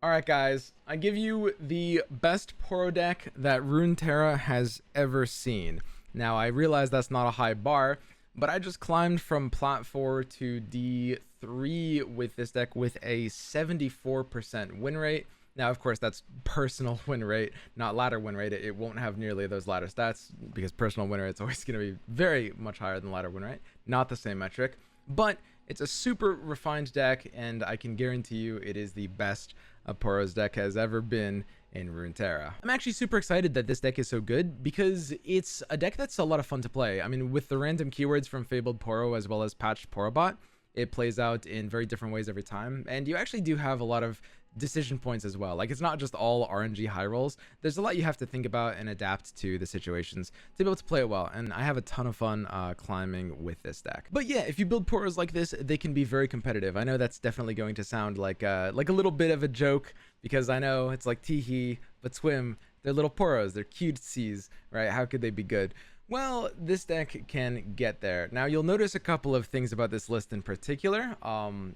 Alright guys, I give you the best Poro deck that Runeterra has ever seen. Now I realize that's not a high bar, but I just climbed from Plat 4 to D3 with this deck with a 74% win rate. Now of course that's personal win rate, not ladder win rate. It won't have nearly those ladder stats because personal win rate is always going to be very much higher than ladder win rate. Not the same metric, but it's a super refined deck and I can guarantee you it is the best a Poros deck has ever been in Runeterra. I'm actually super excited that this deck is so good because it's a deck that's a lot of fun to play. I mean, with the random keywords from Fabled Poro as well as patched Porobot, it plays out in very different ways every time, and you actually do have a lot of decision points as well. Like, it's not just all RNG high rolls. There's a lot you have to think about and adapt to the situations to be able to play it well, and I have a ton of fun climbing with this deck. But yeah, if you build Poros like this, they can be very competitive. I know that's definitely going to sound like a little bit of a joke, because I know it's like teehee, but swim, they're little Poros, they're cuties, right? How could they be good? Well, this deck can get there. Now, you'll notice a couple of things about this list in particular.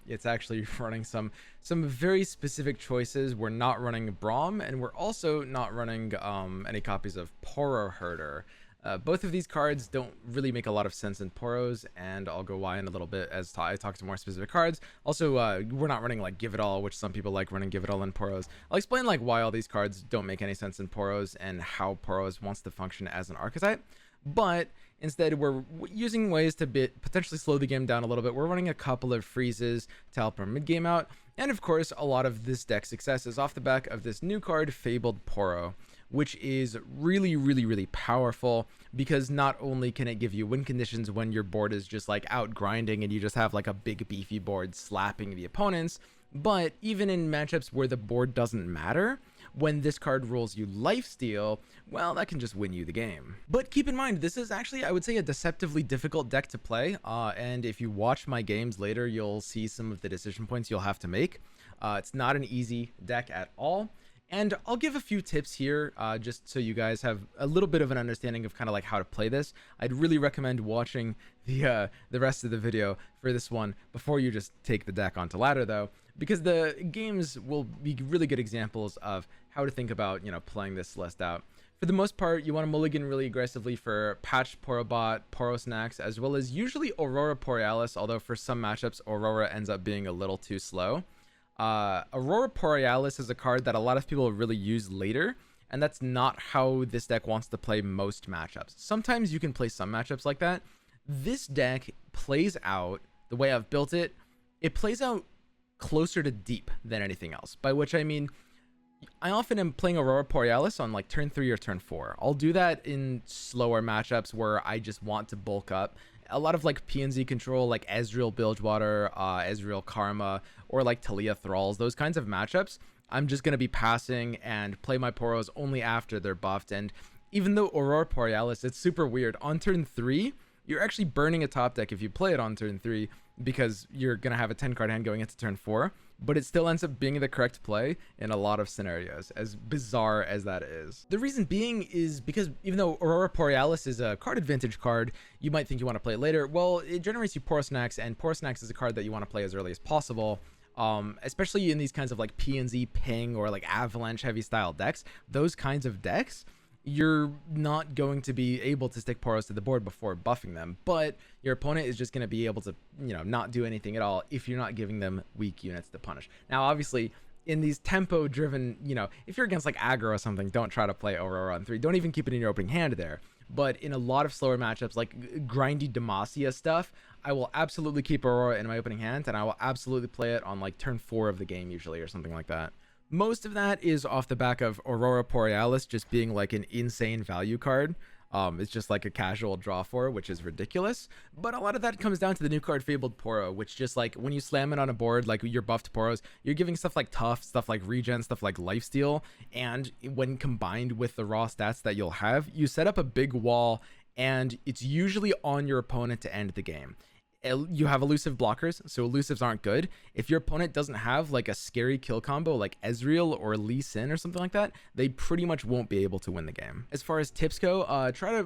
It's actually running some very specific choices. We're not running Braum, and we're also not running any copies of Poro Herder. Both of these cards don't really make a lot of sense in Poros, and I'll go why in a little bit as I talk to more specific cards. Also, we're not running like Give It All, which some people like running Give It All in Poros. I'll explain like why all these cards don't make any sense in Poros and how Poros wants to function as an archetype. But instead, we're using ways to potentially slow the game down a little bit. We're running a couple of freezes to help our mid game out. And of course, a lot of this deck's success is off the back of this new card, Fabled Poro, which is really powerful because not only can it give you win conditions when your board is just like out grinding and you just have like a big beefy board slapping the opponents, but even in matchups where the board doesn't matter, when this card rolls you lifesteal, well, that can just win you the game. But keep in mind, this is actually, I would say, a deceptively difficult deck to play, and if you watch my games later, you'll see some of the decision points you'll have to make. It's not an easy deck at all. And I'll give a few tips here just so you guys have a little bit of an understanding of kind of like how to play this. I'd really recommend watching the rest of the video for this one before you just take the deck onto ladder, though, because the games will be really good examples of how to think about, you know, playing this list out. For the most part, you want to mulligan really aggressively for patched Porobot, Poro Snacks, as well as usually Aurora Borealis, although for some matchups Aurora ends up being a little too slow. Aurora Borealis is a card that a lot of people really use later, and that's not how this deck wants to play most matchups. Sometimes you can play some matchups like that. This deck plays out, the way I've built it, it plays out closer to deep than anything else, by which I mean I often am playing Aurora Borealis on like turn 3 or turn 4. I'll do that in slower matchups where I just want to bulk up. A lot of like PnZ control, like Ezreal Bilgewater, Ezreal Karma, or like Talia Thralls, those kinds of matchups, I'm just going to be passing and play my Poros only after they're buffed. And even though Aurora Borealis, it's super weird, on turn 3, you're actually burning a top deck if you play it on turn 3 because you're going to have a 10 card hand going into turn 4, but it still ends up being the correct play in a lot of scenarios, as bizarre as that is. The reason being is because even though Aurora Borealis is a card advantage card, you might think you want to play it later. Well, it generates you Poro Snacks, and Poro Snacks is a card that you want to play as early as possible. Especially in these kinds of like PnZ ping or like avalanche heavy style decks, those kinds of decks, you're not going to be able to stick Poros to the board before buffing them, but your opponent is just going to be able to, you know, not do anything at all if you're not giving them weak units to punish. Now, obviously, in these tempo driven, you know, if you're against like aggro or something, don't try to play Aurora on 3. Don't even keep it in your opening hand there. But in a lot of slower matchups, like grindy Demacia stuff, I will absolutely keep Aurora in my opening hand, and I will absolutely play it on like turn 4 of the game usually, or something like that. Most of that is off the back of Aurora Borealis just being like an insane value card. It's just like a casual draw for, which is ridiculous. But a lot of that comes down to the new card Fabled Poro, which just like when you slam it on a board, like your buffed Poros, you're giving stuff like tough, stuff like regen, stuff like lifesteal. And when combined with the raw stats that you'll have, you set up a big wall, and it's usually on your opponent to end the game. You have elusive blockers, so elusives aren't good. If your opponent doesn't have like a scary kill combo like Ezreal or Lee Sin or something like that, they pretty much won't be able to win the game. As far as tips go,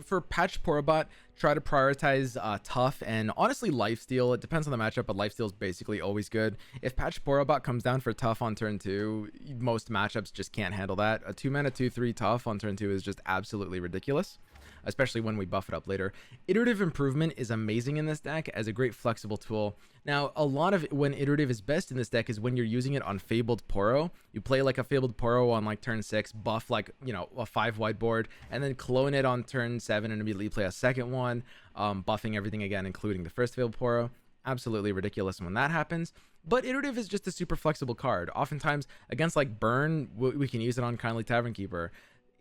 for patch Porobot, try to prioritize tough and honestly lifesteal. It depends on the matchup, but lifesteal is basically always good. If patch Porobot comes down for tough on turn 2, most matchups just can't handle that. A 2-mana 2/3 tough on turn 2 is just absolutely ridiculous, especially when we buff it up later. Iterative improvement is amazing in this deck as a great flexible tool. Now, a lot of when iterative is best in this deck is when you're using it on Fabled Poro. You play like a Fabled Poro on like turn 6, buff like, you know, a 5-wide board, and then clone it on turn 7 and immediately play a second one, buffing everything again, including the first Fabled Poro. Absolutely ridiculous when that happens. But iterative is just a super flexible card. Oftentimes, against like Burn, we can use it on Kindly Tavern Keeper.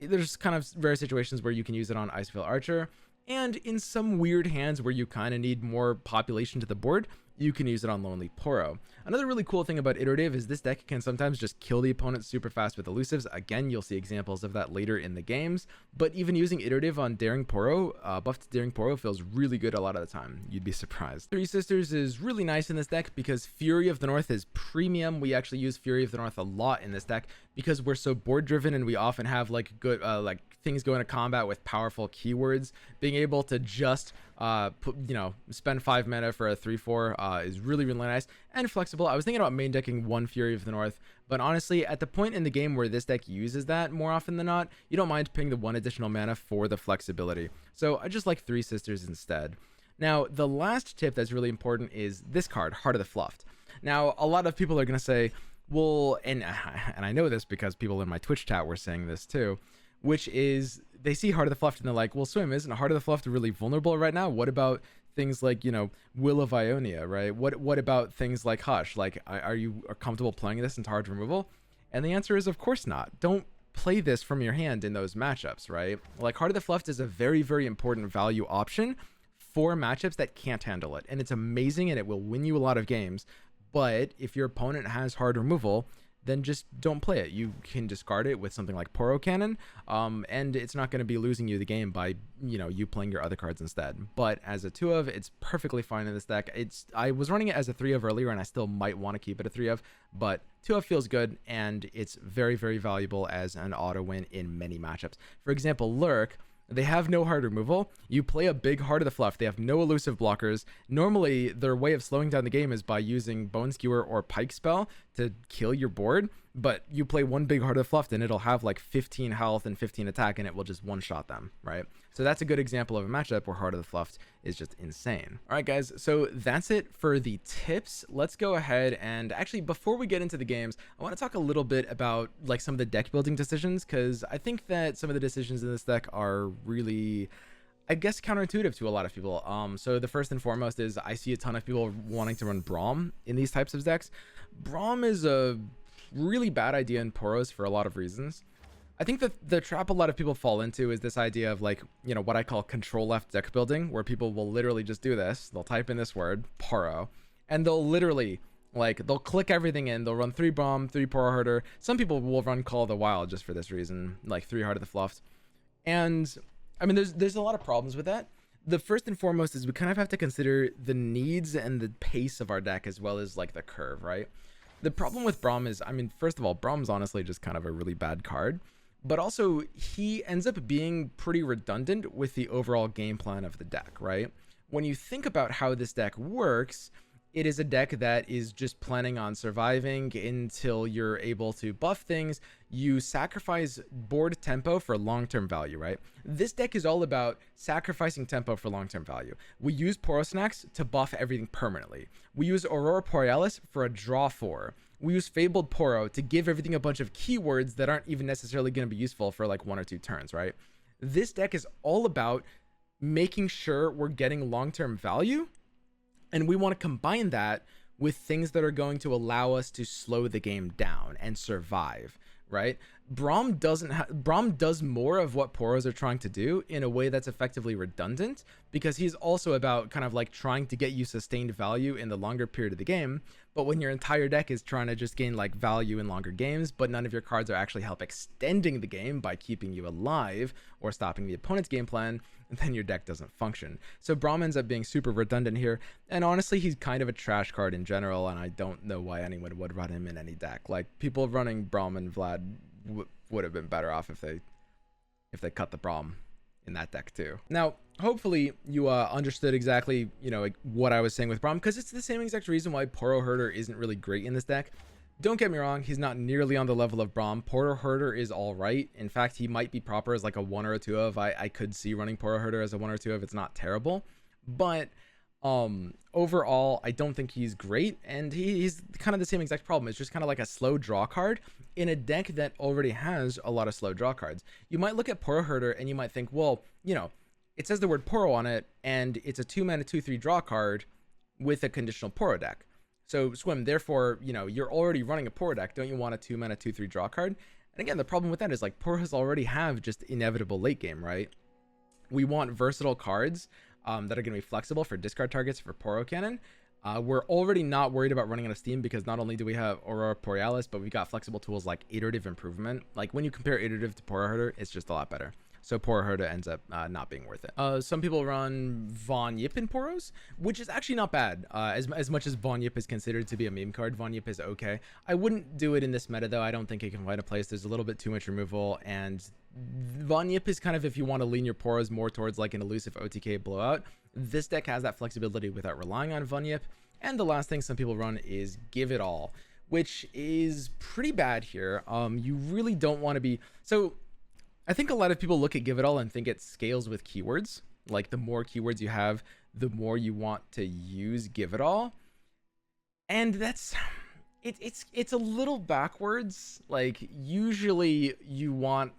There's kind of rare situations where you can use it on Icefield Archer, and in some weird hands where you kind of need more population to the board, you can use it on Lonely Poro. Another really cool thing about iterative is this deck can sometimes just kill the opponent super fast with elusives. Again, you'll see examples of that later in the games, but even using iterative on Daring Poro, buffed Daring Poro feels really good a lot of the time. You'd be surprised. Three Sisters is really nice in this deck because Fury of the North is premium. We actually use Fury of the North a lot in this deck because we're so board driven and we often have like good like things go into combat with powerful keywords. Being able to just spend 5 mana for a 3/4 is really nice and flexible. I was thinking about main decking one Fury of the North, but honestly, at the point in the game where this deck uses that more often than not, you don't mind paying the 1 additional mana for the flexibility. So I just like Three Sisters instead. Now, the last tip that's really important is this card, Heart of the Fluffed. Now, a lot of people are going to say, well, and I know this because people in my Twitch chat were saying this too, which is they see Heart of the Fluffed and they're like, well, Swim, isn't Heart of the Fluffed really vulnerable right now? What about things like, you know, Will of Ionia, right? What about things like Hush? Like, are you comfortable playing this into hard removal? And the answer is, of course not. Don't play this from your hand in those matchups, right? Like, Heart of the Fluffed is a very important value option for matchups that can't handle it. And it's amazing and it will win you a lot of games. But if your opponent has hard removal, then just don't play it. You can discard it with something like Poro Cannon, and it's not going to be losing you the game by, you know, you playing your other cards instead. But as a 2-of, it's perfectly fine in this deck. I was running it as a 3-of earlier, and I still might want to keep it a 3-of, but 2-of feels good, and it's very valuable as an auto win in many matchups. For example, Lurk, they have no hard removal. You play a big Heart of the Fluff. They have no elusive blockers. Normally, their way of slowing down the game is by using Bone Skewer or Pike Spell to kill your board. But you play one big Heart of the Fluff, and it'll have like 15 health and 15 attack, and it will just one-shot them, right? So that's a good example of a matchup where Heart of the Fluff is just insane. All right, guys, so that's it for the tips. Let's go ahead and actually, before we get into the games, I want to talk a little bit about like some of the deck building decisions, because I think that some of the decisions in this deck are really, I guess, counterintuitive to a lot of people. So the first and foremost is I see a ton of people wanting to run Braum in these types of decks. Braum is a really bad idea in Poros for a lot of reasons. I think that the trap a lot of people fall into is this idea of like, you know, what I call control left deck building, where people will literally just do this. They'll type in this word, Poro, and they'll literally, like, they'll click everything in. They'll run 3 Braum, 3 Poro Herder. Some people will run Call of the Wild just for this reason, like 3 Heart of the Fluffed. And I mean, there's a lot of problems with that. The first and foremost is we kind of have to consider the needs and the pace of our deck as well as like the curve, right? The problem with Braum is, I mean, first of all, Braum's honestly just kind of a really bad card, but also he ends up being pretty redundant with the overall game plan of the deck, right? When you think about how this deck works, it is a deck that is just planning on surviving until you're able to buff things. You sacrifice board tempo for long-term value, right? This deck is all about sacrificing tempo for long-term value. We use Porosnax to buff everything permanently. We use Aurora Borealis for a draw 4. We use Fabled Poro to give everything a bunch of keywords that aren't even necessarily going to be useful for like 1 or 2 turns, right? This deck is all about making sure we're getting long-term value, and we want to combine that with things that are going to allow us to slow the game down and survive, right? Braum does more of what Poros are trying to do in a way that's effectively redundant, because he's also about kind of like trying to get you sustained value in the longer period of the game. But when your entire deck is trying to just gain like value in longer games, but none of your cards are actually help extending the game by keeping you alive or stopping the opponent's game plan, then your deck doesn't function. So Braum ends up being super redundant here, and honestly, he's kind of a trash card in general, and I don't know why anyone would run him in any deck. Like, people running Braum and Vlad would have been better off if they cut the Braum in that deck too. Now, hopefully you understood exactly, you know, like what I was saying with Braum, because it's the same exact reason why Poro Herder isn't really great in this deck. Don't get me wrong, he's not nearly on the level of Braum. Poro Herder is all right. In fact, he might be proper as like a 1 or a 2 of. I could see running Poro Herder as a 1 or 2 of. It's not terrible, but overall, I don't think he's great, and he's kind of the same exact problem. It's just kind of like a slow draw card in a deck that already has a lot of slow draw cards. You might look at Poro Herder and you might think, well, you know, it says the word Poro on it, and it's a 2-mana 2/3 draw card with a conditional Poro deck. So Swim, therefore, you know, you're already running a Poro deck. Don't you want a 2-mana 2/3 draw card? And again, the problem with that is like Poros already have just inevitable late game, right? We want versatile cards that are going to be flexible for discard targets for Poro Cannon. We're already not worried about running out of steam because not only do we have Aurora Borealis, but we've got flexible tools like Iterative Improvement. Like when you compare Iterative to Poro Herder, it's just a lot better. So Poro Herder ends up not being worth it. Some people run Von Yip in Poros, which is actually not bad. As much as Von Yip is considered to be a meme card, Von Yip is okay. I wouldn't do it in this meta though. I don't think it can find a place. There's a little bit too much removal, and Von Yip is kind of if you want to lean your Poros more towards like an elusive OTK blowout. This deck has that flexibility without relying on Von Yip. And the last thing some people run is Give It All, which is pretty bad here. You really don't want to be... So I think a lot of people look at Give It All and think it scales with keywords. Like the more keywords you have, the more you want to use Give It All. And that's... It's a little backwards. Like usually you want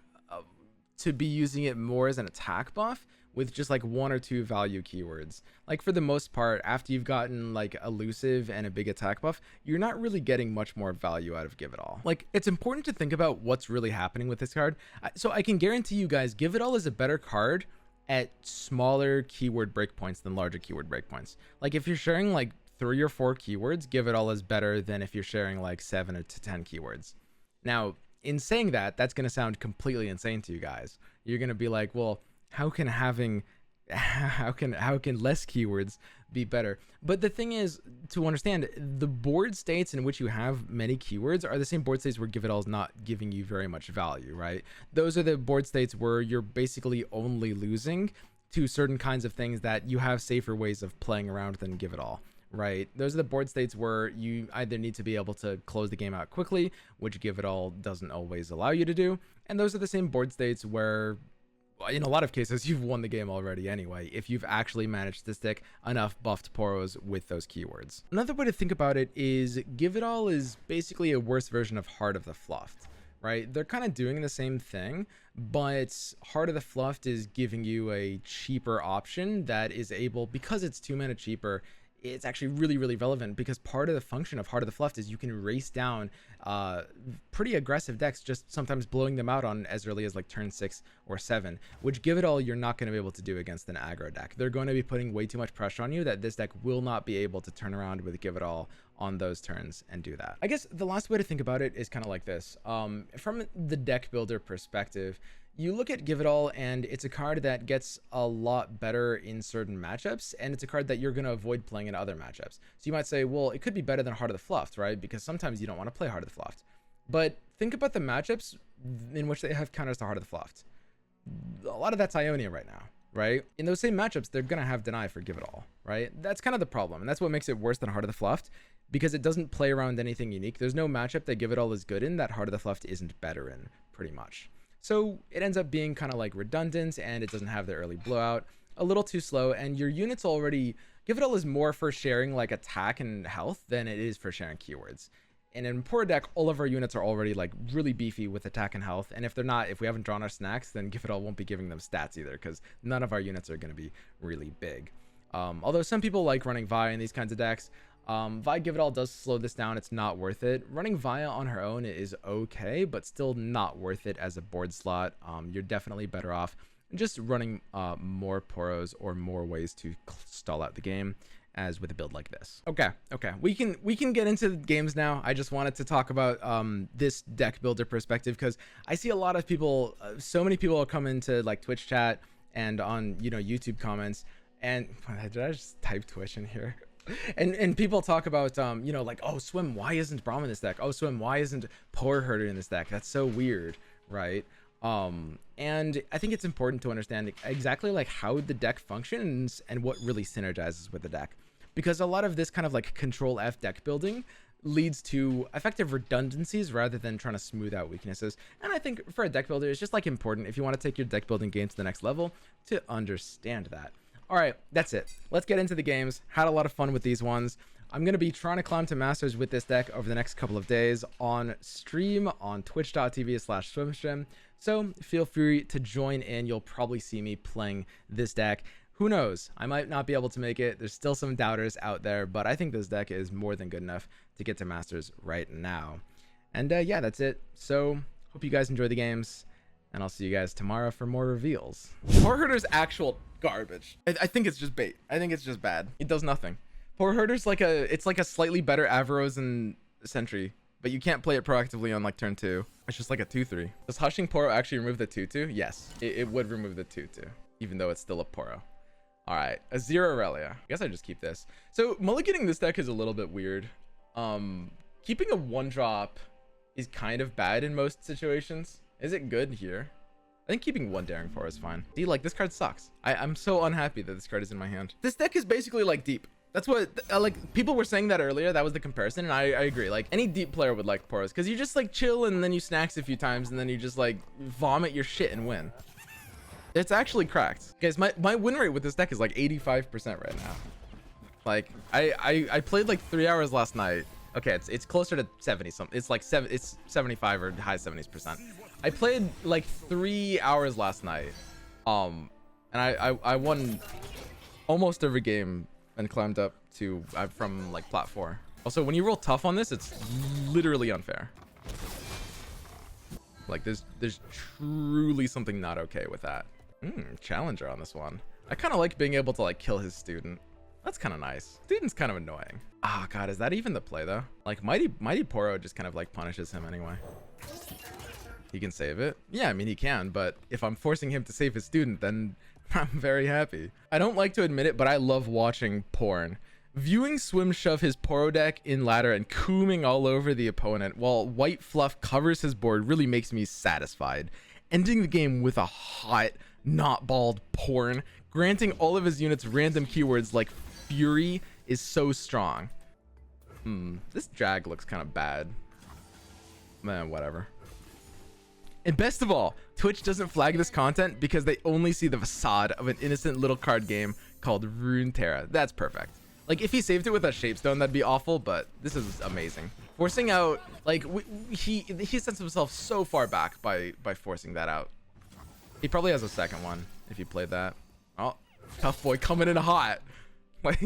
to be using it more as an attack buff with just like 1 or 2 value keywords. Like for the most part, after you've gotten like elusive and a big attack buff, you're not really getting much more value out of Give It All. Like it's important to think about what's really happening with this card. So I can guarantee you guys, Give It All is a better card at smaller keyword breakpoints than larger keyword breakpoints. Like if you're sharing like 3 or 4 keywords, Give It All is better than if you're sharing like 7 to 10 keywords. Now, in saying that, that's going to sound completely insane to you guys. You're going to be like, well, how can less keywords be better? But the thing is, to understand, the board states in which you have many keywords are the same board states where Give It All is not giving you very much value, right? Those are the board states where you're basically only losing to certain kinds of things that you have safer ways of playing around than Give It All. Right, those are the board states where you either need to be able to close the game out quickly, which Give It All doesn't always allow you to do, and those are the same board states where in a lot of cases you've won the game already anyway if you've actually managed to stick enough buffed Poros with those keywords. Another way to think about it is Give It All is basically a worse version of Heart of the Fluffed, right? They're kind of doing the same thing, but Heart of the Fluffed is giving you a cheaper option that is able, because it's 2 mana cheaper, it's actually really, really relevant because part of the function of Heart of the Fluffed is you can race down pretty aggressive decks, just sometimes blowing them out on as early as like turn 6 or 7, which Give It All you're not going to be able to do against an aggro deck. They're going to be putting way too much pressure on you that this deck will not be able to turn around with Give It All on those turns and do that. I guess the last way to think about it is kind of like this. From the deck builder perspective, you look at Give It All and it's a card that gets a lot better in certain matchups, and it's a card that you're going to avoid playing in other matchups. So you might say, well, it could be better than Heart of the Fluffed, right? Because sometimes you don't want to play Heart of the Fluffed. But think about the matchups in which they have counters to Heart of the Fluffed. A lot of that's Ionia right now, right? In those same matchups, they're going to have Deny for Give It All, right? That's kind of the problem, and that's what makes it worse than Heart of the Fluffed, because it doesn't play around anything unique. There's no matchup that Give It All is good in that Heart of the Fluffed isn't better in, pretty much. So it ends up being kind of like redundant, and it doesn't have the early blowout, a little too slow, and your units already... Give It All is more for sharing like attack and health than it is for sharing keywords. And in Poro deck, all of our units are already like really beefy with attack and health, and if they're not, if we haven't drawn our snacks, then Give It All won't be giving them stats either, because none of our units are going to be really big. Although some people like running Vi in these kinds of decks. Vi Give It All does slow this down. It's not worth it. Running Via on her own is okay, but still not worth it as a board slot. You're definitely better off just running more Poros or more ways to stall out the game, as with a build like this. Okay, we can get into the games now. I just wanted to talk about this deck builder perspective, because I see a lot of people, so many people come into like Twitch chat and on, you know, YouTube comments. And did I just type Twitch in here? And people talk about you know, like, oh, Swim, why isn't Braum in this deck? Oh, Swim, why isn't Poro Herder in this deck? That's so weird, right? And I think it's important to understand exactly like how the deck functions and what really synergizes with the deck, because a lot of this kind of like control F deck building leads to effective redundancies rather than trying to smooth out weaknesses. And I think for a deck builder, it's just like important, if you want to take your deck building game to the next level, to understand that. All right, that's it. Let's get into the games. Had a lot of fun with these ones. I'm going to be trying to climb to Masters with this deck over the next couple of days on stream on twitch.tv/swimstream. So feel free to join in. You'll probably see me playing this deck. Who knows? I might not be able to make it. There's still some doubters out there, but I think this deck is more than good enough to get to Masters right now. And yeah, that's it. So hope you guys enjoy the games, and I'll see you guys tomorrow for more reveals. Poro Herder's actual garbage. I think it's just bait. I think it's just bad. It does nothing. Poro Herder's like it's like a slightly better Avaros and Sentry, but you can't play it proactively on like turn 2. It's just like a 2/3. Does Hushing Poro actually remove the 2/2? Yes, it would remove the 2/2, even though it's still a Poro. All right, a 0 Aurelia. I guess I just keep this. So mulliganing this deck is a little bit weird. Keeping a 1-drop is kind of bad in most situations. Is it good here? I think keeping 1 Daring Poro is fine. See, like, this card sucks. I'm so unhappy that this card is in my hand. This deck is basically like deep. That's what like people were saying that earlier. That was the comparison, and I agree. Like, any deep player would like Poros, because you just like chill and then you snacks a few times and then you just like vomit your shit and win. It's actually cracked, guys. My win rate with this deck is like 85% right now. Like, I played like 3 hours last night. Okay, it's closer to 70 something. It's like it's 75 or high 70s%. I played like 3 hours last night, and I won almost every game and climbed up to from like plat 4. Also, when you roll tough on this, it's literally unfair. Like, there's truly something not okay with that. Challenger on this one. I kind of like being able to like kill his student. That's kind of nice. Student's kind of annoying. Oh god, is that even the play though? Like, Mighty Poro just kind of like punishes him anyway. He can save it. Yeah, I mean, he can, but if I'm forcing him to save his student, then I'm very happy. I don't like to admit it, but I love watching porn. Viewing Swim shove his Poro deck in ladder and cooming all over the opponent while white fluff covers his board really makes me satisfied. Ending the game with a hot, not bald porn, granting all of his units random keywords like Fury is so strong. This drag looks kind of bad. Man, whatever. And best of all, Twitch doesn't flag this content because they only see the facade of an innocent little card game called Runeterra. That's perfect. Like, if he saved it with a Shapestone, that'd be awful, but this is amazing. Forcing out, like, he sets himself so far back by forcing that out. He probably has a second one if he played that. Oh, tough boy coming in hot. Like,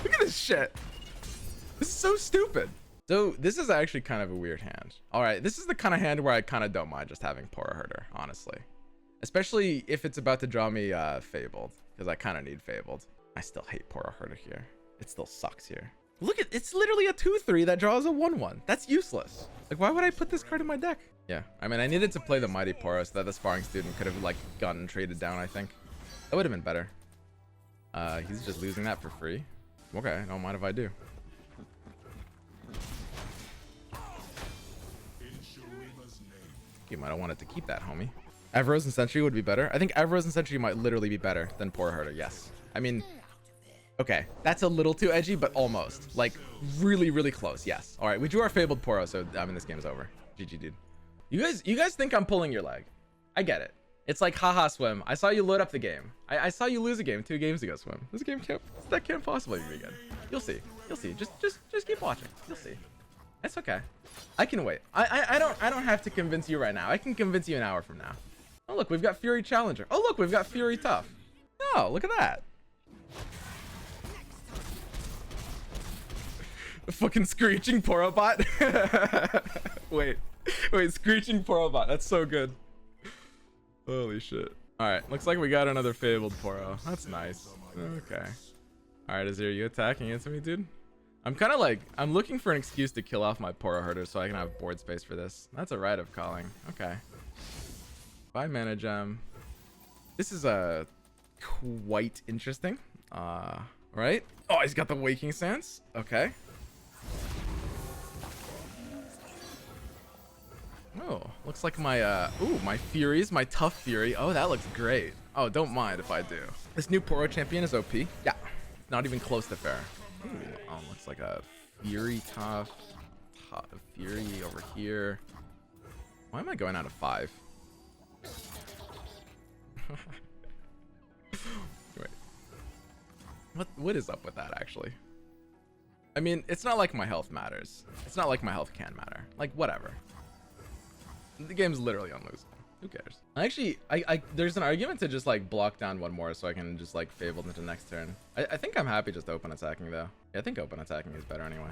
look at this shit. This is so stupid. So this is actually kind of a weird hand. All right, this is the kind of hand where I kind of don't mind just having Poro Herder, honestly. Especially if it's about to draw me Fabled, because I kind of need Fabled. I still hate Poro Herder here. It still sucks here. Look at, it's literally a 2/3 that draws a 1/1. That's useless. Like, why would I put this card in my deck? Yeah, I mean, I needed to play the Mighty Poro so that the sparring student could have like gotten traded down, I think. That would have been better. He's just losing that for free. Okay, don't mind if I do. You might have wanted to keep that, homie. Avaros and Sentry would be better. I think Avaros and Sentry might literally be better than Poro Herder, yes. I mean, okay, that's a little too edgy, but almost. Like, really, really close, yes. All right, we drew our Fabled Poro, so I mean, this game's over. GG, dude. You guys think I'm pulling your leg. I get it. It's like, haha, Swim. I saw you load up the game. I saw you lose a game 2 games ago, Swim. This can't possibly be good. You'll see. You'll see. Just keep watching. You'll see. It's okay. I can wait. I don't have to convince you right now. I can convince you an hour from now. Oh look, we've got Fury Challenger. Oh look, we've got Fury Tough. Oh, look at that. The fucking Screeching Poro bot. wait, Screeching Poro bot. That's so good. Holy shit. All right, looks like we got another Fabled Poro. That's nice. Okay. All right, Azir, you attacking into me, dude? I'm kind of like, I'm looking for an excuse to kill off my Poro Herder so I can have board space for this. That's a rite of calling. Okay. Bye, Mana Gem. This is quite interesting. Right? Oh, he's got the waking sense. Okay. Oh, looks like my ooh, my Furies, my tough Fury. Oh, that looks great. Oh, don't mind if I do. This new Poro champion is OP. Yeah, not even close to fair. Ooh, oh, looks like a Fury tough Fury over here. Why am I going out of 5? Wait. What is up with that actually? I mean, it's not like my health matters. It's not like my health can matter. Like, whatever. The game's literally unlosable. Who cares? Actually, there's an argument to just like block down one more so I can just like Fabled into next turn. I think I'm happy just open attacking though. Yeah, I think open attacking is better anyway.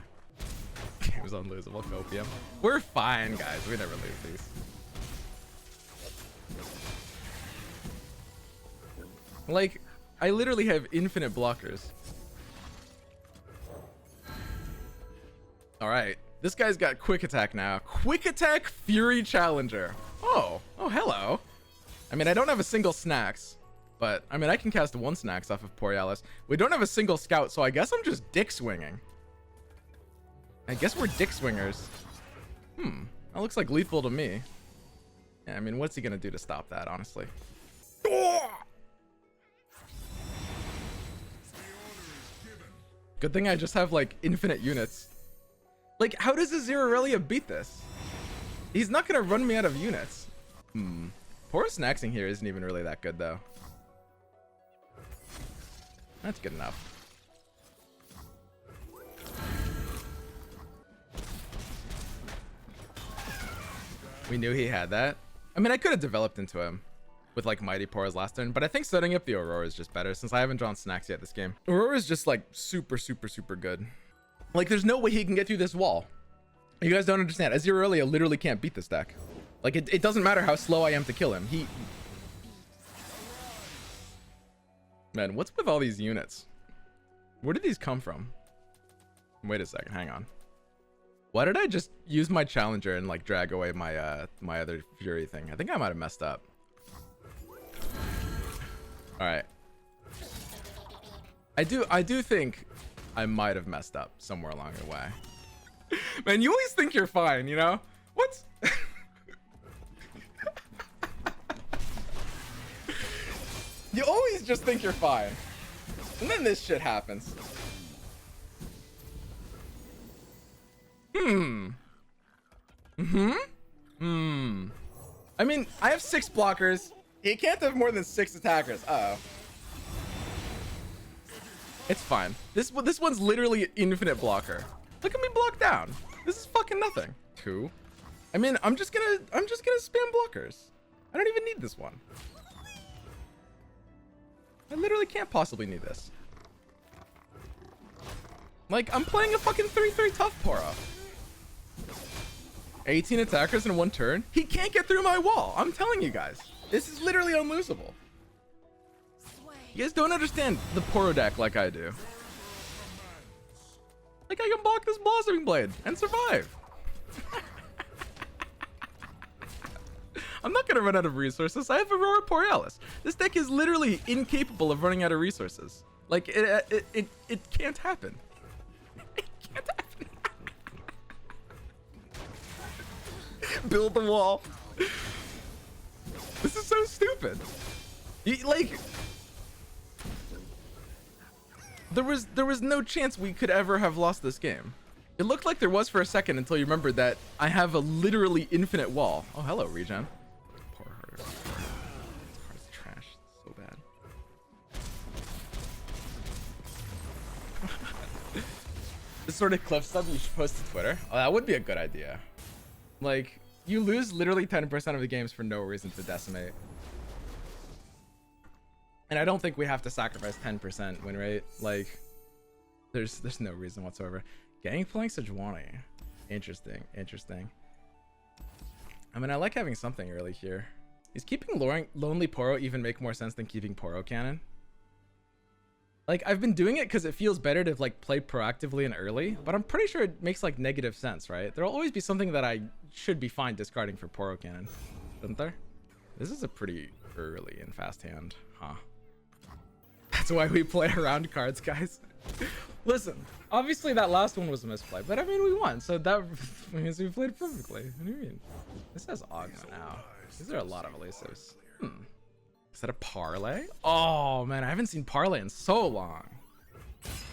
Game's unlosable. Copium. We're fine, guys. We never lose these. Like, I literally have infinite blockers. All right. This guy's got quick attack now. Quick attack Fury Challenger. Oh, hello. I mean, I don't have a single snacks, but I mean, I can cast 1 snacks off of Borealis. We don't have a single scout, so I guess I'm just dick swinging. I guess we're dick swingers. That looks like lethal to me. Yeah, I mean, what's he gonna do to stop that, honestly? Good thing I just have like infinite units. Like, how does a Zerarelia beat this? He's not gonna run me out of units. Poros snacksing here isn't even really that good though. That's good enough. We knew he had that. I mean, I could have developed into him with like Mighty Poros last turn, but I think setting up the Aurora is just better since I haven't drawn snacks yet this game. Aurora is just like super good. Like, there's no way he can get through this wall. You guys don't understand. Aziralia literally can't beat this deck. Like, it doesn't matter how slow I am to kill him. Man, what's with all these units? Where did these come from? Wait a second, hang on. Why did I just use my challenger and like drag away my my other Fury thing? I think I might have messed up. All right. I do think I might have messed up somewhere along the way. Man, you always think you're fine, you know? What? You always just think you're fine. And then this shit happens. I mean, I have 6 blockers. He can't have more than 6 attackers. Uh-oh. It's fine. This one's literally an infinite blocker. Look at me block down. This is fucking nothing. 2. I mean, I'm just gonna spam blockers. I don't even need this one. I literally can't possibly need this. Like, I'm playing a fucking 3/3 tough Poro. 18 attackers in 1 turn. He can't get through my wall. I'm telling you guys. This is literally unlosable. You guys don't understand the Poro deck like I do. Like, I can block this Blossoming Blade and survive. I'm not gonna run out of resources. I have Aurora Borealis. This deck is literally incapable of running out of resources. Like, it can't happen. It can't happen. Build the wall. This is so stupid. Like, there was no chance we could ever have lost this game. It looked like there was for a second until you remembered that I have a literally infinite wall. Oh, hello, regen. Poor Heart. This Heart is trash. So bad. This sort of cliff sub you should post to Twitter. Oh, that would be a good idea. Like, you lose literally 10% of the games for no reason to decimate. And I don't think we have to sacrifice 10% win rate. Like, there's no reason whatsoever. Gangplank Sejuani. Interesting. I mean, I like having something early here. Is keeping Lonely Poro even make more sense than keeping Poro Cannon? Like, I've been doing it because it feels better to like play proactively and early, but I'm pretty sure it makes like negative sense, right? There'll always be something that I should be fine discarding for Poro Cannon, doesn't there? This is a pretty early and fast hand, huh? That's why we play around cards, guys. Listen, obviously that last one was a misplay, but I mean we won, so that means we played perfectly. What do you mean? This has Augment now. These are a lot of elusives. Is that a parlay? Oh man, I haven't seen parlay in so long.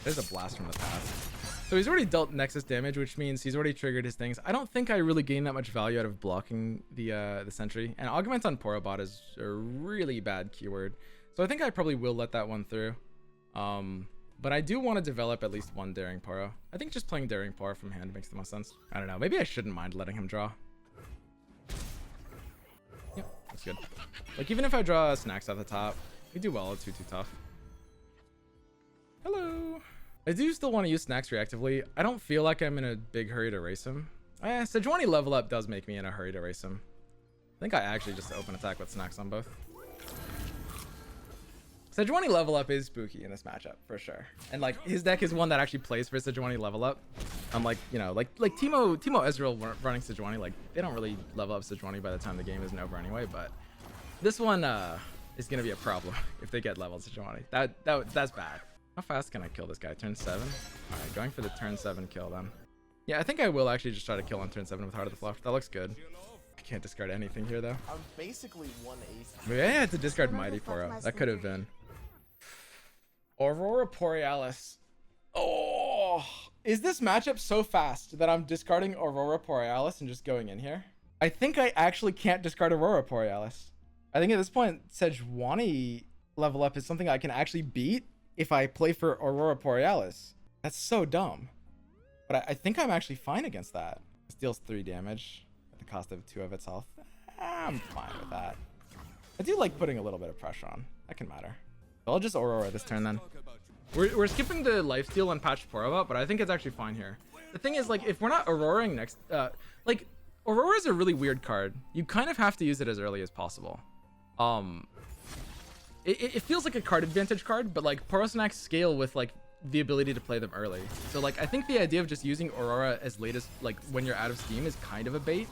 There's a blast from the past. So he's already dealt Nexus damage, which means he's already triggered his things. I don't think I really gained that much value out of blocking the sentry. And Augment on Porobot is a really bad keyword. So I think I probably will let that one through. But I do want to develop at least one Daring Poro. I think just playing Daring Poro from hand makes the most sense. I don't know. Maybe I shouldn't mind letting him draw. Yep, that's good. Like, even if I draw Snacks at the top, we do well. It's too tough. Hello. I do still want to use Snacks reactively. I don't feel like I'm in a big hurry to race him. Sejuani level up does make me in a hurry to race him. I think I actually just open attack with Snacks on both. Sejuani level up is spooky in this matchup for sure, and like his deck is one that actually plays for Sejuani level up. Unlike, you know, like Teemo Ezreal running Sejuani, like they don't really level up Sejuani by the time the game isn't over anyway. But this one is gonna be a problem if they get leveled Sejuani. That's bad. How fast can I kill this guy? Turn 7. All right, going for the turn 7 kill then. Yeah, I think I will actually just try to kill on turn 7 with Heart of the Fluff. That looks good. I can't discard anything here though. I'm basically one ace. Maybe I had to discard Mighty Poro. That could have been. Aurora Borealis. Oh, is this matchup so fast that I'm discarding Aurora Borealis and just going in here? I think I actually can't discard Aurora Borealis. I think at this point, Sejuani level up is something I can actually beat if I play for Aurora Borealis. That's so dumb. But I think I'm actually fine against that. It deals 3 damage at the cost of 2 of its health. I'm fine with that. I do like putting a little bit of pressure on. That can matter. I'll just Aurora this turn then. We're skipping the lifesteal and patched Porobot, but I think it's actually fine here. The thing is, like, if we're not Auroraing next, like, Aurora is a really weird card. You kind of have to use it as early as possible. It feels like a card advantage card, but like Porosnax scale with like the ability to play them early. So like I think the idea of just using Aurora as late as like when you're out of steam is kind of a bait.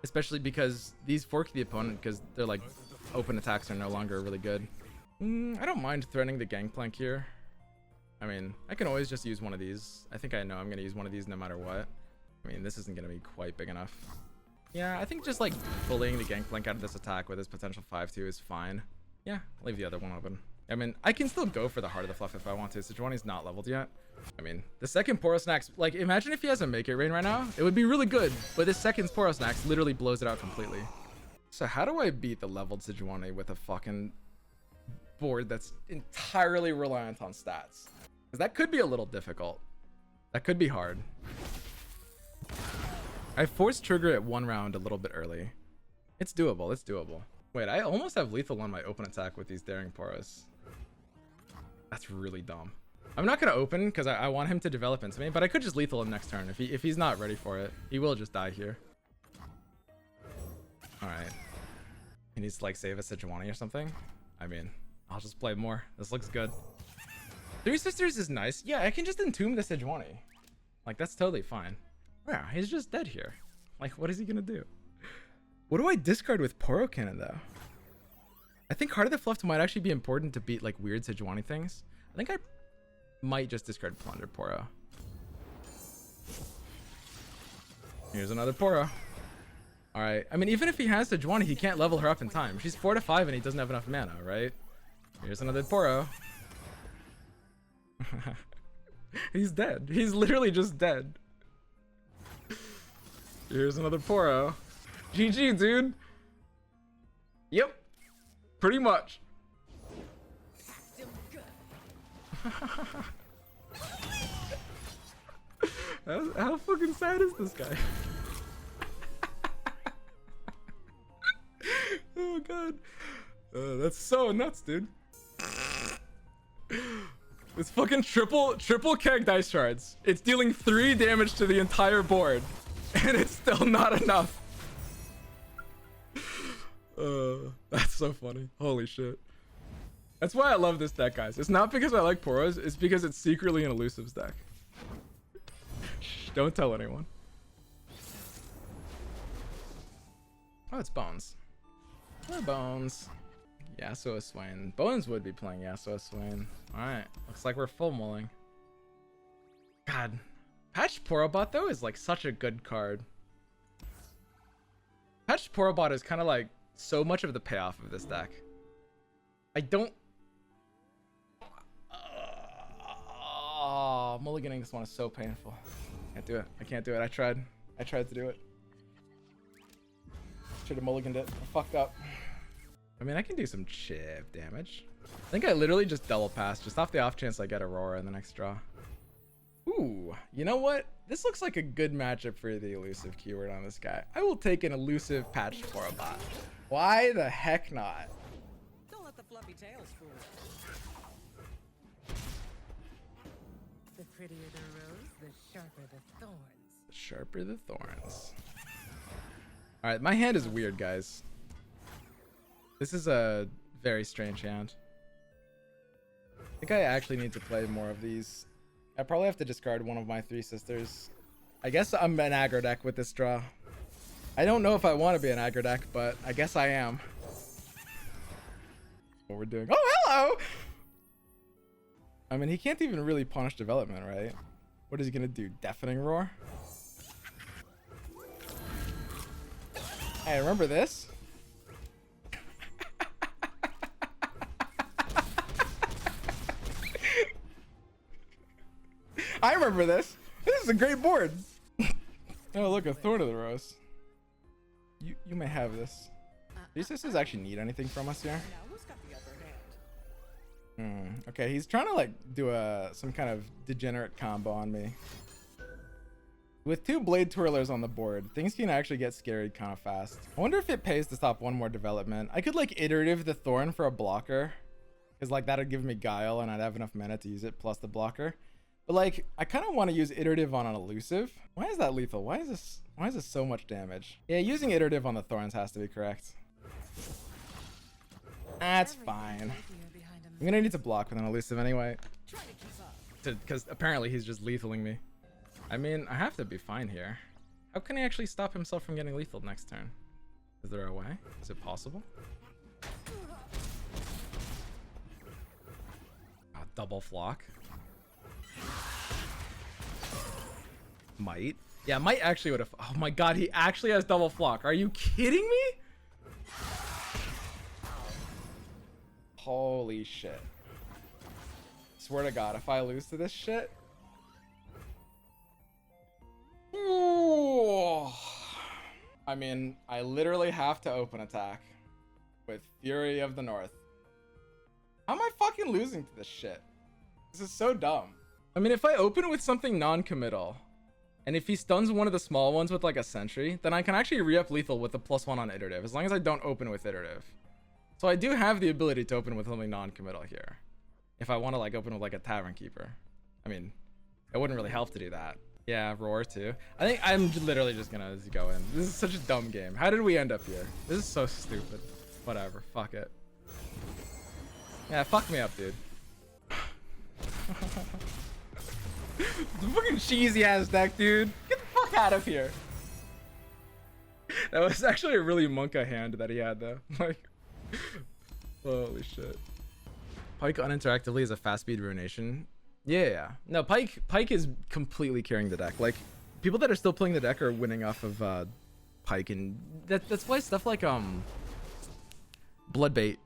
Especially because these fork the opponent because they're like open attacks are no longer really good. I don't mind threatening the Gangplank here. I mean, I can always just use one of these. I think I know I'm going to use one of these no matter what. I mean, this isn't going to be quite big enough. Yeah, I think just like bullying the Gangplank out of this attack with his potential 5-2 is fine. Yeah, leave the other one open. I mean, I can still go for the Heart of the Fluff if I want to. Sejuani's not leveled yet. I mean, the second Porosnax, like, imagine if he has a Make It Rain right now. It would be really good, but this second Porosnax literally blows it out completely. So how do I beat the leveled Sejuani with a fucking board that's entirely reliant on stats? Because that could be a little difficult. That could be hard. I forced trigger at 1 round a little bit early. It's doable. It's doable. Wait, I almost have lethal on my open attack with these Daring Poros. That's really dumb. I'm not going to open because I want him to develop into me, but I could just lethal him next turn. If he's not ready for it, he will just die here. Alright. He needs to like save a Sejuani or something. I mean, I'll just play more. This looks good. 3 Sisters is nice. Yeah, I can just entomb the Sejuani. Like, that's totally fine. Yeah, he's just dead here. Like, what is he going to do? What do I discard with Poro Cannon, though? I think Heart of the Fluff might actually be important to beat, like, weird Sejuani things. I think I might just discard Plunder Poro. Here's another Poro. Alright. I mean, even if he has Sejuani, he can't level her up in time. She's 4-5 and he doesn't have enough mana, right? Here's another Poro. He's dead. He's literally just dead. Here's another Poro. GG, dude. Yep. Pretty much. How fucking sad is this guy? Oh god. That's so nuts, dude. It's fucking triple keg dice shards. It's dealing 3 damage to the entire board. And it's still not enough. That's so funny. Holy shit. That's why I love this deck, guys. It's not because I like Poros, it's because it's secretly an elusives deck. Shh, don't tell anyone. Oh, it's Bones. Or Bones. Yasuo Swain. Bones would be playing Yasuo Swain. Alright. Looks like we're full mulling. God. Patched Porobot though is like such a good card. Patched Porobot is kind of like so much of the payoff of this deck. I don't... Oh, mulliganing this one is so painful. Can't do it. I can't do it. I tried to do it. Should have mulliganed it. I fucked up. I mean, I can do some chip damage. I think I literally just double passed just off the off chance I get Aurora in the next draw. Ooh, you know what? This looks like a good matchup for the elusive keyword on this guy. I will take an elusive patched Porobot. Why the heck not? Don't let the fluffy tails fool you. The prettier the rose, the sharper the thorns. The sharper the thorns. Alright, my hand is weird, guys. This is a very strange hand. I think I actually need to play more of these. I probably have to discard one of my three sisters. I guess I'm an aggro deck with this draw. I don't know if I want to be an aggro deck, but I guess I am. What we're doing. Oh, hello! I mean, he can't even really punish development, right? What is he gonna do? Deafening Roar? Hey, remember this? I remember this. This is a great board. Oh, look, a Thorn of the Rose. You may have this. These sisters actually need anything from us here? Now who's got the upper hand? Okay, he's trying to like do some kind of degenerate combo on me. With two Blade Twirlers on the board, things can actually get scary kind of fast. I wonder if it pays to stop one more development. I could like iterative the Thorn for a blocker, because like that'd give me Guile and I'd have enough mana to use it plus the blocker. But like, I kind of want to use iterative on an elusive. Why is that lethal? Why is this so much damage? Yeah, using iterative on the Thorns has to be correct. That's fine. I'm gonna need to block with an elusive anyway. Because apparently he's just lethaling me. I mean, I have to be fine here. How can he actually stop himself from getting lethal next turn? Is there a way? Is it possible? Oh, double flock. Might. Yeah, Might actually would have. Oh my god, he actually has double flock. Are you kidding me? Holy shit. Swear to god, if I lose to this shit. Ooh. I mean, I literally have to open attack with Fury of the North. How am I fucking losing to this shit? This is so dumb. I mean, if I open with something non-committal, and if he stuns one of the small ones with like a sentry, then I can actually re-up lethal with a +1 on iterative, as long as I don't open with iterative. So I do have the ability to open with something non-committal here. If I want to like open with like a Tavern Keeper. I mean, it wouldn't really help to do that. Yeah, Roar too. I think I'm literally just gonna go in. This is such a dumb game. How did we end up here? This is so stupid. Whatever, fuck it. Yeah, fuck me up, dude. The fucking cheesy ass deck, dude. Get the fuck out of here. That was actually a really monka hand that he had though. Like, holy shit. Pike uninteractively is a fast speed ruination. Yeah. No, Pike is completely carrying the deck. Like, people that are still playing the deck are winning off of Pike, and that's why stuff like Bloodbait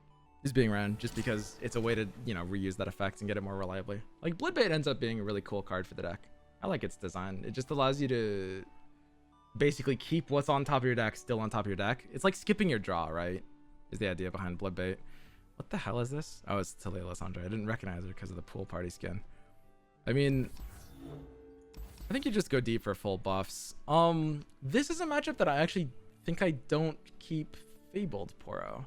is being ran, just because it's a way to, you know, reuse that effect and get it more reliably. Like, Bloodbait ends up being a really cool card for the deck. I like its design. It just allows you to basically keep what's on top of your deck still on top of your deck. It's like skipping your draw, right? Is the idea behind Bloodbait. What the hell is this? Oh, it's Talia Lysandra. I didn't recognize her because of the pool party skin. I mean, I think you just go deep for full buffs. This is a matchup that I actually think I don't keep Fabled Poro,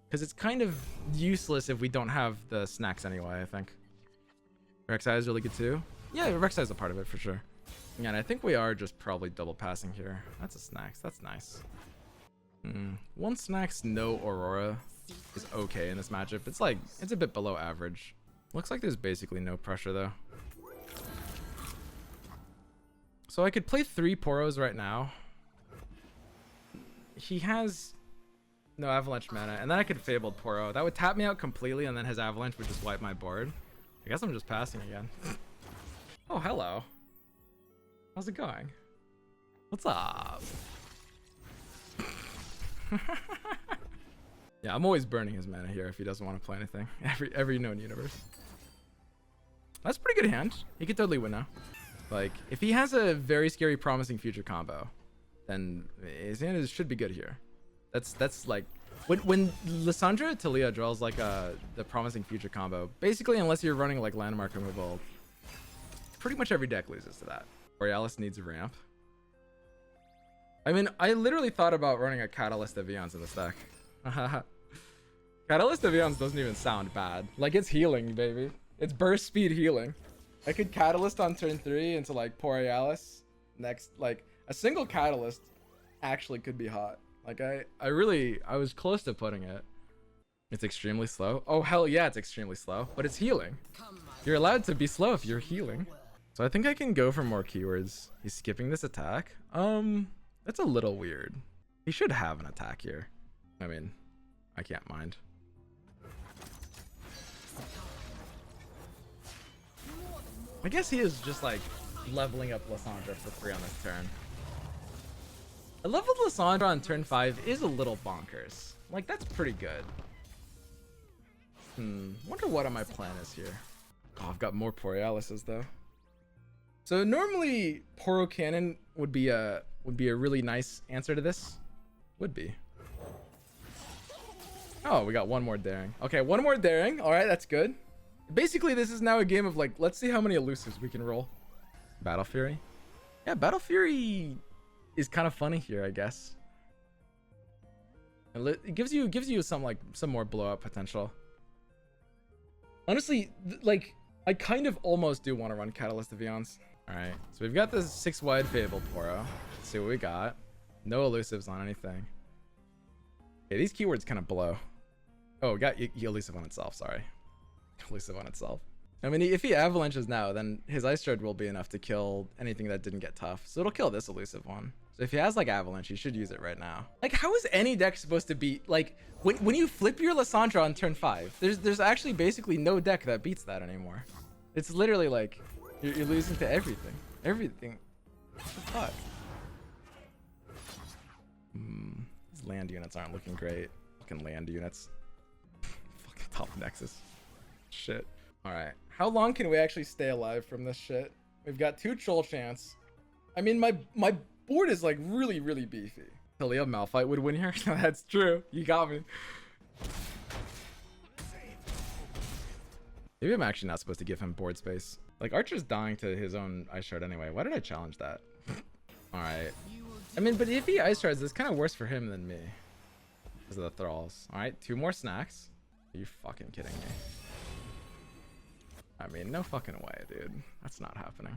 because it's kind of useless if we don't have the snacks anyway, I think. Rek'Sai is really good too. Yeah, Rek'Sai is a part of it for sure. Yeah, and I think we are just probably double passing here. That's a snacks. That's nice. One snacks, no Aurora is okay in this matchup. It's like, it's a bit below average. Looks like there's basically no pressure though. So I could play 3 Poros right now. He has No avalanche mana, and then I could Fabled Poro. That would tap me out completely, and then his avalanche would just wipe my board. I guess I'm just passing again. Oh, hello. How's it going? What's up? Yeah, I'm always burning his mana here if he doesn't want to play anything. Every known universe. That's a pretty good hand. He could totally win now. Like, if he has a very scary, promising future combo, then his hand should be good here. That's like when Lissandra Talia draws like the promising future combo. Basically, unless you're running like landmark removal, pretty much every deck loses to that. Borealis needs a ramp. I mean, I literally thought about running a Catalyst of Eons in this deck. Catalyst of Eons doesn't even sound bad. Like, it's healing, baby. It's burst speed healing. I could Catalyst on turn 3 into like Borealis. Next, like a single Catalyst actually could be hot. Like I was close to putting it. It's extremely slow. Oh hell yeah, it's extremely slow, but it's healing. You're allowed to be slow if you're healing. So I think I can go for more keywords. He's skipping this attack. That's a little weird. He should have an attack here. I mean, I can't mind. I guess he is just like leveling up Lissandra for free on this turn. A leveled Lissandra on turn 5 is a little bonkers. Like, that's pretty good. Wonder what my plan is here. Oh, I've got more Borealises though. So normally Poro Cannon would be a really nice answer to this. Would be. Oh, we got one more daring. Okay, one more daring. All right, that's good. Basically, this is now a game of like, let's see how many elusives we can roll. Battle Fury. Yeah, Battle Fury is kind of funny here, I guess. It gives you some more blow up potential. Honestly, like I kind of almost do want to run Catalyst of Eons. All right, so we've got the 6-wide Fabled Poro. Let's see what we got. No elusives on anything. Okay, these keywords kind of blow. Oh, we got elusive on itself. Sorry. Elusive on itself. I mean, if he avalanches now, then his Ice Shard will be enough to kill anything that didn't get tough. So it'll kill this elusive one. So if he has like avalanche, he should use it right now. Like, how is any deck supposed to beat, like, when you flip your Lissandra on turn 5, there's actually basically no deck that beats that anymore. It's literally like you're losing to everything. Everything. What the fuck? These land units aren't looking great. Fucking land units. Fucking top Nexus. Shit. Alright. How long can we actually stay alive from this shit? We've got 2 Troll Chants. I mean, my board is like really beefy. Talia Malphite would win here? That's true. You got me. Maybe I'm actually not supposed to give him board space. Like, Archer's dying to his own Ice Shard anyway. Why did I challenge that? Alright. I mean, but if he Ice Shards, it's kind of worse for him than me. Because of the thralls. Alright, 2 more snacks. Are you fucking kidding me? I mean, no fucking way, dude. That's not happening.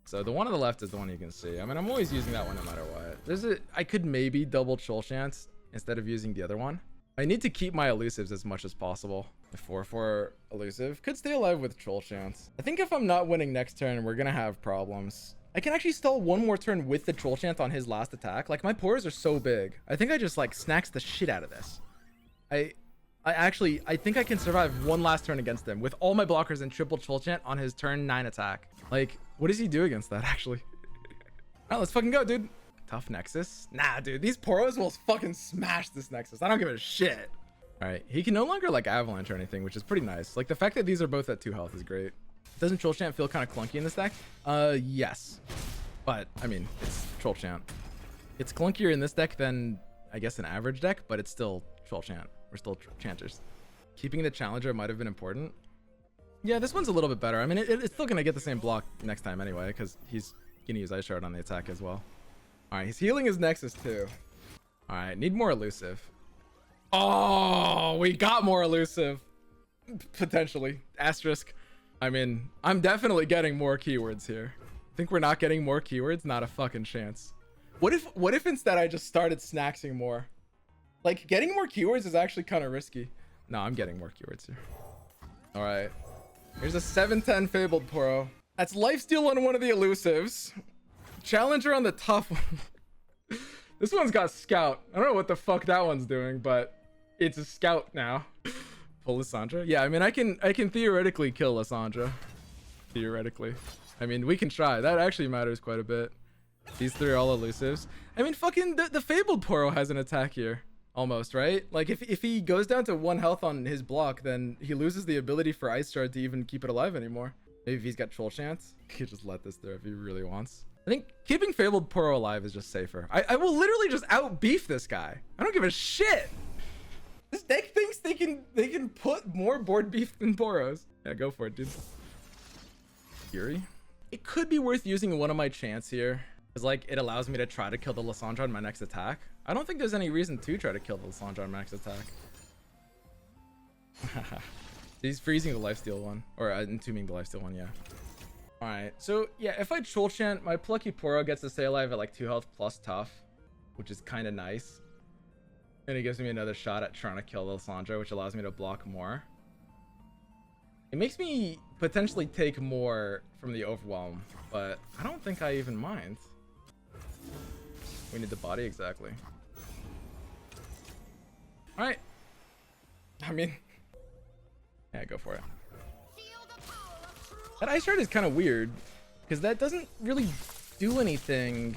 So the one on the left is the one you can see. I mean, I'm always using that one no matter what. I could maybe double Troll Chance instead of using the other one. I need to keep my elusives as much as possible. The 4/4 elusive could stay alive with Troll Chance. I think if I'm not winning next turn, we're gonna have problems. I can actually stall one more turn with the Troll Chant on his last attack. Like, my Poros are so big. I think I just like snacks the shit out of this. I think I can survive one last turn against him with all my blockers and triple Troll Chant on his turn 9 attack. Like, what does he do against that, actually? Alright, let's fucking go, dude. Tough Nexus? Nah, dude, these Poros will fucking smash this Nexus. I don't give a shit. Alright, he can no longer, like, avalanche or anything, which is pretty nice. Like, the fact that these are both at 2 health is great. Doesn't Troll Chant feel kind of clunky in this deck? Yes. But, I mean, it's Troll Chant. It's clunkier in this deck than, I guess, an average deck, but it's still Troll Chant. We're still chanters. Keeping the Challenger might have been important. Yeah, this one's a little bit better. I mean, it's still going to get the same block next time anyway, because he's going to use Ice Shard on the attack as well. All right, he's healing his Nexus too. All right, need more elusive. Oh, we got more elusive. Potentially. Asterisk. I mean, I'm definitely getting more keywords here. Think we're not getting more keywords? Not a fucking chance. What if instead I just started snacksing more? Like, getting more keywords is actually kind of risky. No, I'm getting more keywords here. All right. Here's a 7/10 Fabled Poro. That's lifesteal on one of the elusives. Challenger on the tough one. This one's got Scout. I don't know what the fuck that one's doing, but It's a scout now. Pull Lissandra? Yeah, I mean, I can theoretically kill Lissandra. Theoretically. I mean, we can try. That actually matters quite a bit. These three are all elusives. I mean, fucking the Fabled Poro has an attack here. Almost, right? Like, if he goes down to 1 health on his block, then he loses the ability for Ice Shard to even keep it alive anymore. Maybe if he's got Troll Chance, he could just let this through if he really wants. I think keeping Fabled Poro alive is just safer. I will literally just out beef this guy. I don't give a shit. This deck thinks they can put more board beef than Poros. Yeah, go for it, dude. Fury. It could be worth using one of my chants here, because like it allows me to try to kill the Lissandra on my next attack. I don't think there's any reason to try to kill the Lissandra on my next attack. He's freezing the lifesteal one, or entombing the lifesteal one, yeah. All right, so yeah, if I troll chant, my Plucky Poro gets to stay alive at like 2 health plus tough, which is kind of nice. And it gives me another shot at trying to kill the Lissandra, which allows me to block more. It makes me potentially take more from the overwhelm, but I don't think I even mind. We need the body, exactly. All right. I mean, yeah, go for it. That Ice Shard is kind of weird, because that doesn't really do anything,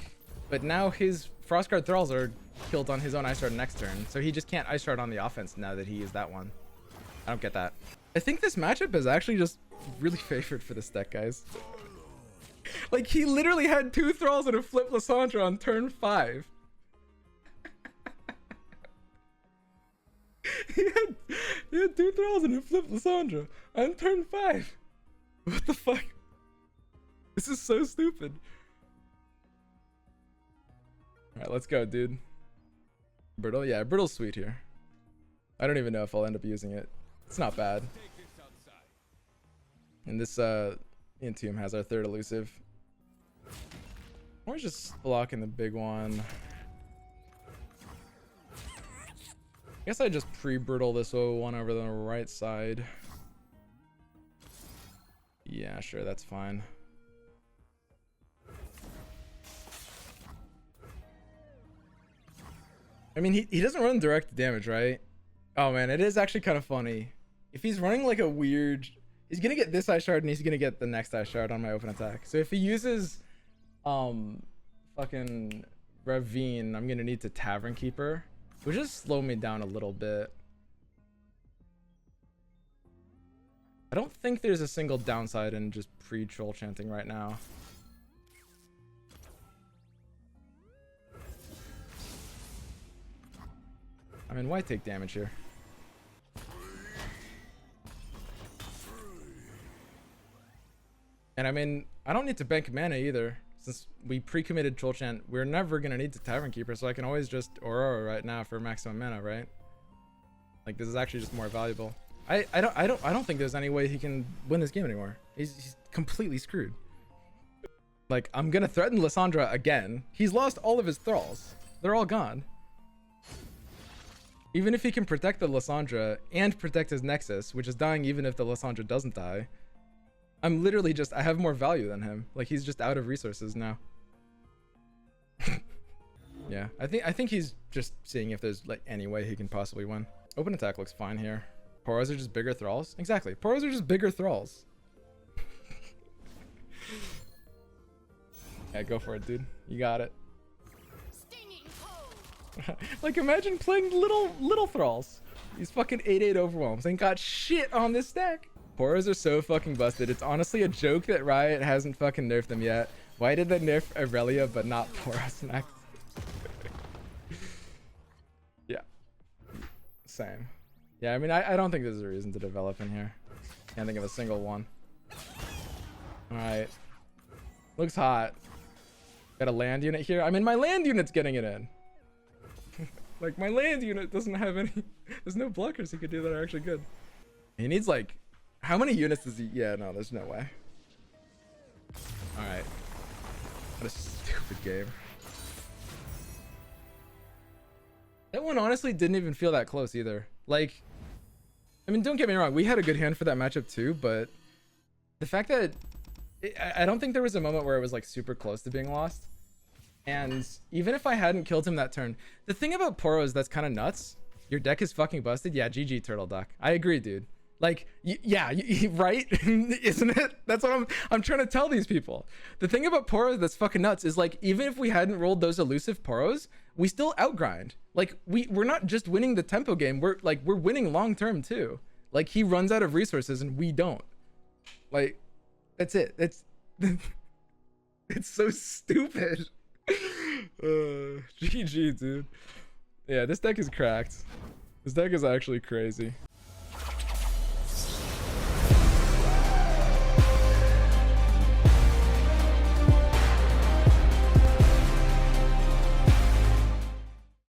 but now his Frostguard Thralls are killed on his own Ice Shard next turn, so he just can't Ice Shard on the offense now that he used that one. I don't get that. I think this matchup is actually just really favored for this deck, guys. Like, he literally had 2 Thralls and a flip Lissandra on turn 5. he had 2 Thralls and a flip Lissandra on turn 5. What the fuck? This is so stupid. Alright, let's go, dude. Brittle? Yeah, Brittle's sweet here. I don't even know if I'll end up using it. It's not bad. And this Entomb has our 3rd elusive. We're just blocking the big one. I guess I just pre-brittle this one over the right side. Yeah, sure, that's fine. I mean, he doesn't run direct damage, right? Oh man, it is actually kind of funny. If he's running like a weird... He's gonna get this Ice Shard and he's gonna get the next Ice Shard on my open attack. So if he uses fucking Ravine, I'm gonna need to Tavern Keeper, which just slow me down a little bit. I don't think there's a single downside in just pre-troll chanting right now. I mean, why take damage here? And I mean, I don't need to bank mana either. Since we pre-committed troll chant, we're never gonna need to Tavern Keeper, so I can always just Aurora right now for maximum mana, right? Like, this is actually just more valuable. I don't think there's any way he can win this game anymore. He's completely screwed. Like, I'm gonna threaten Lissandra again. He's lost all of his thralls. They're all gone. Even if he can protect the Lissandra and protect his Nexus, which is dying even if the Lissandra doesn't die, I'm literally just, I have more value than him. Like, he's just out of resources now. Yeah, I think he's just seeing if there's like any way he can possibly win. Open attack looks fine here. Poros are just bigger thralls. Exactly, Poros are just bigger thralls. Yeah, go for it, dude. You got it. Like, imagine playing little thralls. These fucking 8/8 overwhelms ain't got shit on this deck. Poros are so fucking busted. It's honestly a joke that Riot hasn't fucking nerfed them yet. Why did they nerf Aurelia but not Poros next? Yeah. Same. Yeah, I mean, I don't think there's a reason to develop in here. Can't think of a single one. Alright. Looks hot. Got a land unit here. I mean, my land unit's getting it in. Like, my land unit doesn't have any... There's no blockers he could do that are actually good. He needs, like... How many units does he... Yeah, no, there's no way. Alright. What a stupid game. That one honestly didn't even feel that close either. Like... I mean, don't get me wrong. We had a good hand for that matchup too, but... The fact that... I don't think there was a moment where it was, like, super close to being lost. And even if I hadn't killed him that turn... The thing about Poros that's kind of nuts... Your deck is fucking busted. Yeah, GG Turtle Duck. I agree, dude. Like, yeah, right? Isn't it? That's what I'm trying to tell these people. The thing about Poros that's fucking nuts is like, even if we hadn't rolled those elusive Poros, we still outgrind. Like, we're not just winning the tempo game. We're winning long term too. Like, he runs out of resources and we don't. Like, that's it. It's it's so stupid. GG, dude. Yeah, this deck is cracked. This deck is actually crazy.